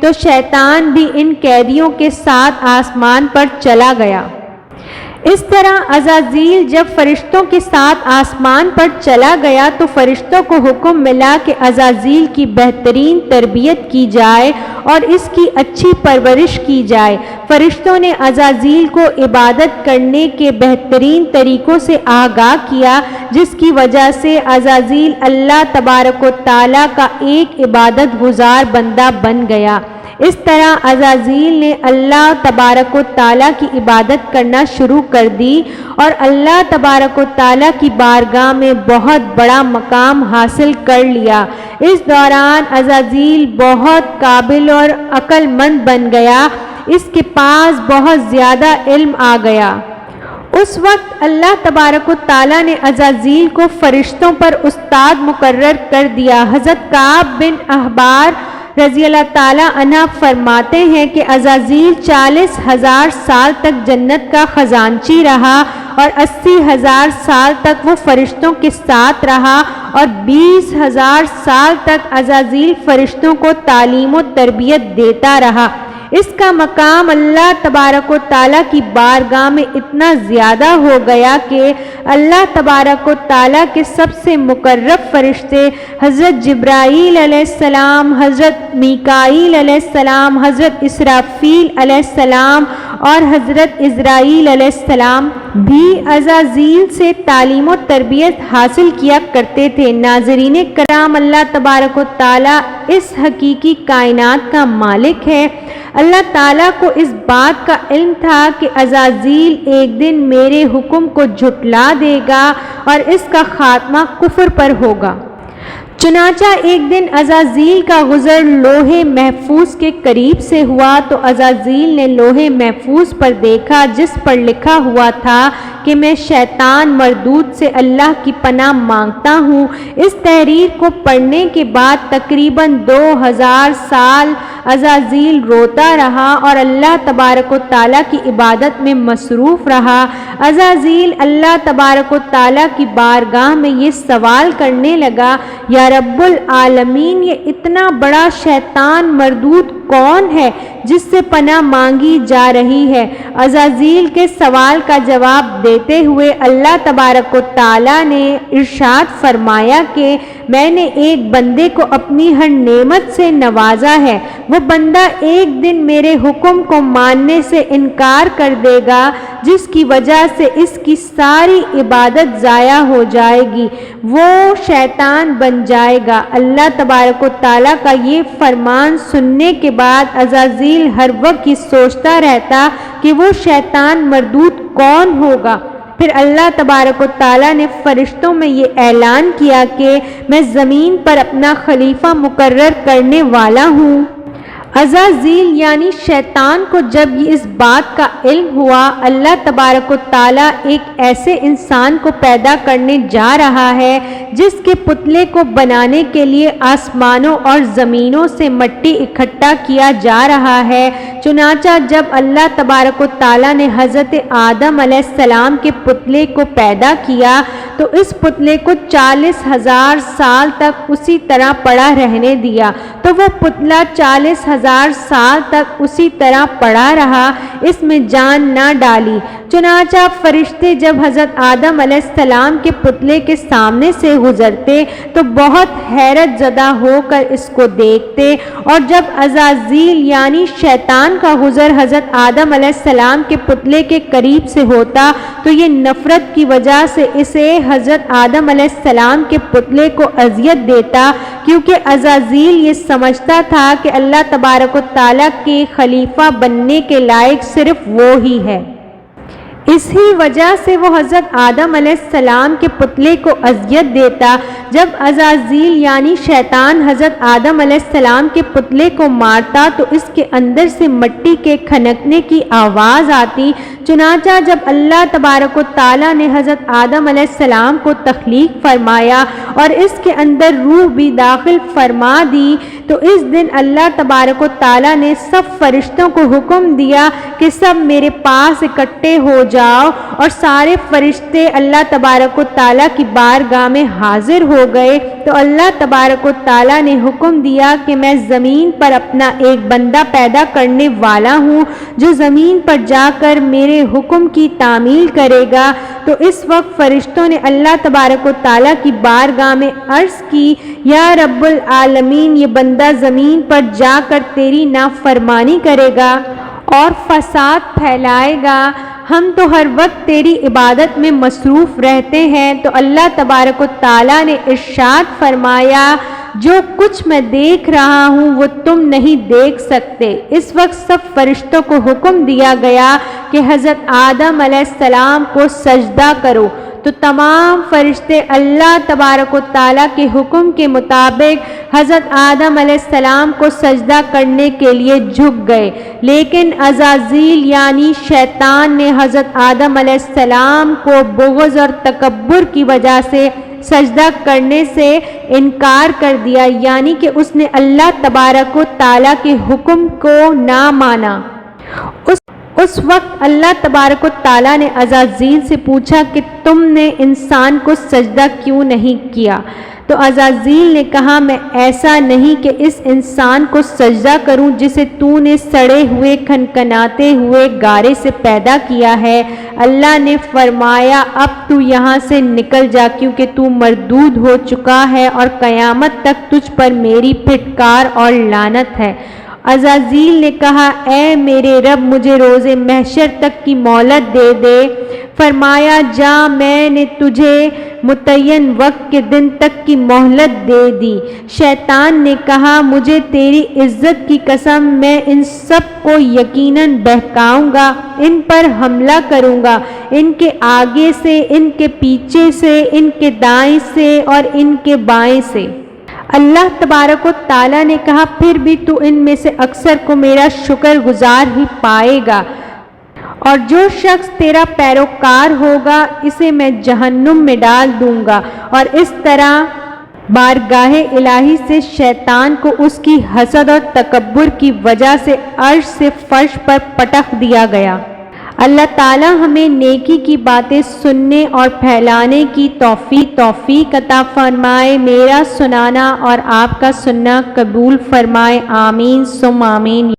تو شیطان بھی ان قیدیوں کے ساتھ آسمان پر چلا گیا۔ اس طرح عزازیل جب فرشتوں کے ساتھ آسمان پر چلا گیا تو فرشتوں کو حکم ملا کہ عزازیل کی بہترین تربیت کی جائے اور اس کی اچھی پرورش کی جائے۔ فرشتوں نے عزازیل کو عبادت کرنے کے بہترین طریقوں سے آگاہ کیا، جس کی وجہ سے عزازیل اللہ تبارک و تعالیٰ کا ایک عبادت گزار بندہ بن گیا۔ اس طرح عزازیل نے اللہ تبارک و تعالیٰ کی عبادت کرنا شروع کر دی اور اللہ تبارک و تعالیٰ کی بارگاہ میں بہت بڑا مقام حاصل کر لیا۔ اس دوران عزازیل بہت قابل اور عقل مند بن گیا، اس کے پاس بہت زیادہ علم آ گیا۔ اس وقت اللہ تبارک و تعالیٰ نے عزازیل کو فرشتوں پر استاد مقرر کر دیا۔ حضرت کعب بن احبار رضی اللہ تعالیٰ عنہ فرماتے ہیں کہ عزازیل 40,000 سال تک جنت کا خزانچی رہا اور 80,000 سال تک وہ فرشتوں کے ساتھ رہا اور 20,000 سال تک عزازیل فرشتوں کو تعلیم و تربیت دیتا رہا۔ اس کا مقام اللہ تبارک و تعالیٰ کی بارگاہ میں اتنا زیادہ ہو گیا کہ اللہ تبارک و تعالیٰ کے سب سے مقرب فرشتے حضرت جبرائیل علیہ السلام، حضرت میکائیل علیہ السلام، حضرت اسرافیل علیہ السلام اور حضرت عزرائیل علیہ السلام بھی عزازیل سے تعلیم و تربیت حاصل کیا کرتے تھے۔ ناظرین کرام، اللہ تبارک و تعالیٰ اس حقیقی کائنات کا مالک ہے۔ اللہ تعالیٰ کو اس بات کا علم تھا کہ عزازیل ایک دن میرے حکم کو جھٹلا دے گا اور اس کا خاتمہ کفر پر ہوگا۔ چنانچہ ایک دن عزازیل کا گزر لوح محفوظ کے قریب سے ہوا تو عزازیل نے لوح محفوظ پر دیکھا جس پر لکھا ہوا تھا کہ میں شیطان مردود سے اللہ کی پناہ مانگتا ہوں۔ اس تحریر کو پڑھنے کے بعد تقریباً 2000 سال عزازیل روتا رہا اور اللہ تبارک و تعالیٰ کی عبادت میں مصروف رہا۔ عزازیل اللہ تبارک و تعالیٰ کی بارگاہ میں یہ سوال کرنے لگا، یا رب العالمین، یہ اتنا بڑا شیطان مردود کون ہے جس سے پناہ مانگی جا رہی ہے؟ عزازیل کے سوال کا جواب دیتے ہوئے اللہ تبارک و تعالیٰ نے ارشاد فرمایا کہ میں نے ایک بندے کو اپنی ہر نعمت سے نوازا ہے، وہ بندہ ایک دن میرے حکم کو ماننے سے انکار کر دے گا جس کی وجہ سے اس کی ساری عبادت ضائع ہو جائے گی، وہ شیطان بن جائے گا۔ اللہ تبارک و تعالیٰ کا یہ فرمان سننے کے بعد عزازیل ہر وقت یہ سوچتا رہتا کہ وہ شیطان مردود کون ہوگا۔ پھر اللہ تبارک و تعالیٰ نے فرشتوں میں یہ اعلان کیا کہ میں زمین پر اپنا خلیفہ مقرر کرنے والا ہوں۔ عزازیل یعنی شیطان کو جب اس بات کا علم ہوا اللہ تبارک و تعالیٰ ایک ایسے انسان کو پیدا کرنے جا رہا ہے جس کے پتلے کو بنانے کے لیے آسمانوں اور زمینوں سے مٹی اکٹھا کیا جا رہا ہے، چنانچہ جب اللہ تبارک و تعالیٰ نے حضرت آدم علیہ السلام کے پتلے کو پیدا کیا تو اس پتلے کو 40,000 سال تک اسی طرح پڑا رہنے دیا، تو وہ پتلا 40,000 سال تک اسی طرح پڑا رہا، اس میں جان نہ ڈالی۔ چنانچہ فرشتے جب حضرت آدم علیہ السلام کے پتلے کے سامنے سے گزرتے تو بہت حیرت زدہ ہو کر اس کو دیکھتے، اور جب عزازیل یعنی شیطان کا گزر حضرت آدم علیہ السلام کے پتلے کے قریب سے ہوتا تو یہ نفرت کی وجہ سے اسے حضرت آدم علیہ السلام کے پتلے کو اذیت دیتا، کیونکہ عزازیل یہ سمجھتا تھا کہ اللہ تبارک و تعالیٰ کے خلیفہ بننے کے لائق صرف وہ ہی ہے۔ اسی وجہ سے وہ حضرت آدم علیہ السلام کے پتلے کو اذیت دیتا۔ جب عزازیل یعنی شیطان حضرت آدم علیہ السلام کے پتلے کو مارتا تو اس کے اندر سے مٹی کے کھنکنے کی آواز آتی۔ چنانچہ جب اللہ تبارک و تعالیٰ نے حضرت آدم علیہ السلام کو تخلیق فرمایا اور اس کے اندر روح بھی داخل فرما دی تو اس دن اللہ تبارک و تعالیٰ نے سب فرشتوں کو حکم دیا کہ سب میرے پاس اکٹھے ہو جائیں۔ جاؤ، اور سارے فرشتے اللہ تبارک و تعالیٰ کی بارگاہ میں حاضر ہو گئے تو اللہ تبارک و تعالیٰ نے حکم دیا کہ میں زمین پر اپنا ایک بندہ پیدا کرنے والا ہوں جو زمین پر جا کر میرے حکم کی تعمیل کرے گا۔ تو اس وقت فرشتوں نے اللہ تبارک و تعالیٰ کی بارگاہ میں عرض کی، یا رب العالمین، یہ بندہ زمین پر جا کر تیری نافرمانی کرے گا اور فساد پھیلائے گا، ہم تو ہر وقت تیری عبادت میں مصروف رہتے ہیں۔ تو اللہ تبارک و تعالیٰ نے ارشاد فرمایا، جو کچھ میں دیکھ رہا ہوں وہ تم نہیں دیکھ سکتے۔ اس وقت سب فرشتوں کو حکم دیا گیا کہ حضرت آدم علیہ السلام کو سجدہ کرو، تو تمام فرشتے اللہ تبارک و تعالیٰ کے حکم کے مطابق حضرت آدم علیہ السلام کو سجدہ کرنے کے لیے جھک گئے، لیکن عزازیل یعنی شیطان نے حضرت آدم علیہ السلام کو بغض اور تکبر کی وجہ سے سجدہ کرنے سے انکار کر دیا، یعنی کہ اس نے اللہ تبارک و تعالیٰ کے حکم کو نہ مانا۔ اس وقت اللہ تبارک و تعالیٰ نے عزازیل سے پوچھا کہ تم نے انسان کو سجدہ کیوں نہیں کیا؟ تو عزازیل نے کہا، میں ایسا نہیں کہ اس انسان کو سجدہ کروں جسے تو نے سڑے ہوئے کھنکھناتے ہوئے گارے سے پیدا کیا ہے۔ اللہ نے فرمایا، اب تو یہاں سے نکل جا، کیونکہ تو مردود ہو چکا ہے اور قیامت تک تجھ پر میری پھٹکار اور لعنت ہے۔ عزازیل نے کہا، اے میرے رب، مجھے روز محشر تک کی مہلت دے دے۔ فرمایا، جا، میں نے تجھے متعین وقت کے دن تک کی مہلت دے دی۔ شیطان نے کہا، مجھے تیری عزت کی قسم، میں ان سب کو یقیناً بہکاؤں گا، ان پر حملہ کروں گا، ان کے آگے سے، ان کے پیچھے سے، ان کے دائیں سے اور ان کے بائیں سے۔ اللہ تبارک و تعالیٰ نے کہا، پھر بھی تو ان میں سے اکثر کو میرا شکر گزار ہی پائے گا، اور جو شخص تیرا پیروکار ہوگا اسے میں جہنم میں ڈال دوں گا۔ اور اس طرح بارگاہ الہی سے شیطان کو اس کی حسد اور تکبر کی وجہ سے عرش سے فرش پر پٹک دیا گیا۔ اللہ تعالیٰ ہمیں نیکی کی باتیں سننے اور پھیلانے کی توفیق عطا فرمائے۔ میرا سنانا اور آپ کا سننا قبول فرمائے، آمین ثم آمین۔